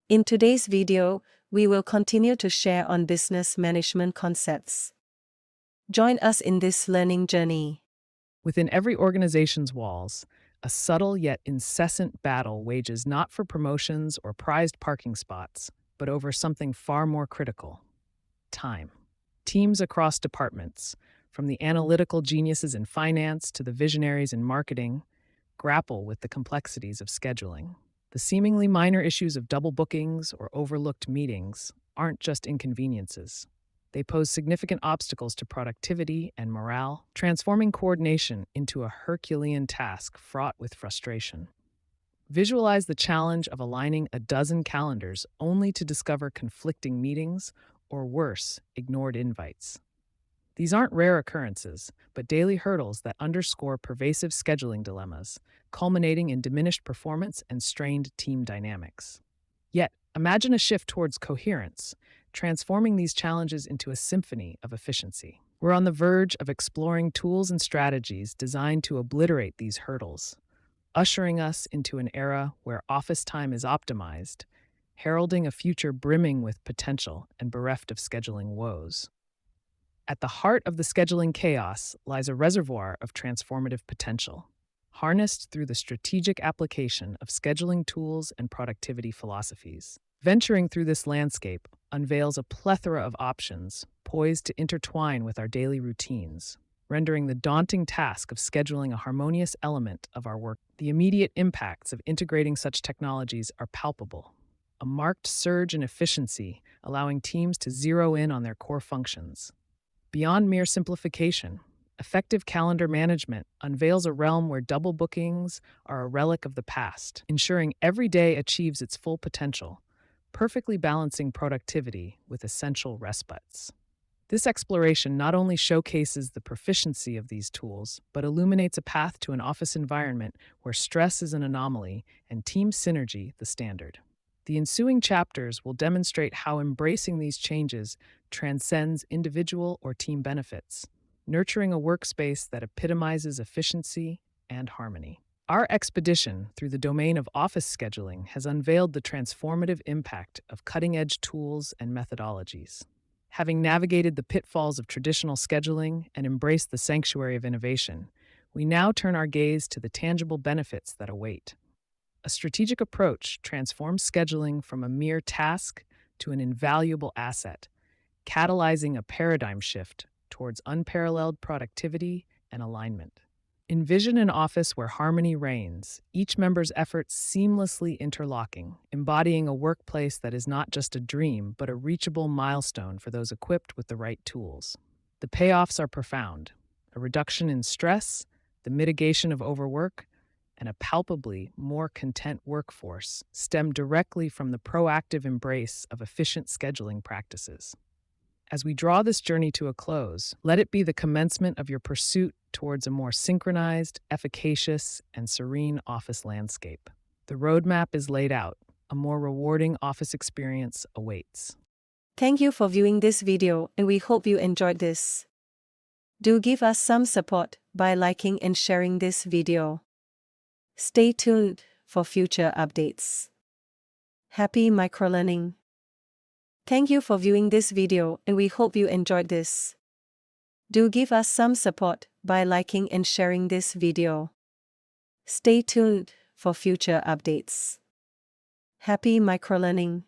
In today's video, we will continue to share on business management concepts. Join us in this learning journey. Within every organization's walls, a subtle yet incessant battle wages not for promotions or prized parking spots, but over something far more critical: time. Teams across departments, from the analytical geniuses in finance to the visionaries in marketing, grapple with the complexities of scheduling. The seemingly minor issues of double bookings or overlooked meetings aren't just inconveniences. They pose significant obstacles to productivity and morale, transforming coordination into a Herculean task fraught with frustration. Visualize the challenge of aligning a dozen calendars only to discover conflicting meetings or, worse, ignored invites. These aren't rare occurrences, but daily hurdles that underscore pervasive scheduling dilemmas, culminating in diminished performance and strained team dynamics. Yet, imagine a shift towards coherence, transforming these challenges into a symphony of efficiency. We're on the verge of exploring tools and strategies designed to obliterate these hurdles, ushering us into an era where office time is optimized, heralding a future brimming with potential and bereft of scheduling woes. At the heart of the scheduling chaos lies a reservoir of transformative potential, harnessed through the strategic application of scheduling tools and productivity philosophies. Venturing through this landscape unveils a plethora of options poised to intertwine with our daily routines, rendering the daunting task of scheduling a harmonious element of our work. The immediate impacts of integrating such technologies are palpable. A marked surge in efficiency, allowing teams to zero in on their core functions. Beyond mere simplification, effective calendar management unveils a realm where double bookings are a relic of the past, ensuring every day achieves its full potential, perfectly balancing productivity with essential respites. This exploration not only showcases the proficiency of these tools, but illuminates a path to an office environment where stress is an anomaly and team synergy the standard. The ensuing chapters will demonstrate how embracing these changes transcends individual or team benefits, nurturing a workspace that epitomizes efficiency and harmony. Our expedition through the domain of office scheduling has unveiled the transformative impact of cutting-edge tools and methodologies. Having navigated the pitfalls of traditional scheduling and embraced the sanctuary of innovation, we now turn our gaze to the tangible benefits that await. A strategic approach transforms scheduling from a mere task to an invaluable asset, catalyzing a paradigm shift towards unparalleled productivity and alignment. Envision an office where harmony reigns, each member's efforts seamlessly interlocking, embodying a workplace that is not just a dream, but a reachable milestone for those equipped with the right tools. The payoffs are profound: a reduction in stress, the mitigation of overwork, and a palpably more content workforce stem directly from the proactive embrace of efficient scheduling practices. As we draw this journey to a close, let it be the commencement of your pursuit towards a more synchronized, efficacious, and serene office landscape. The roadmap is laid out. A more rewarding office experience awaits. Thank you for viewing this video, and we hope you enjoyed this. Do give us some support by liking and sharing this video. Stay tuned for future updates. Happy microlearning! Thank you for viewing this video, and we hope you enjoyed this. Do give us some support by liking and sharing this video. Stay tuned for future updates. Happy microlearning!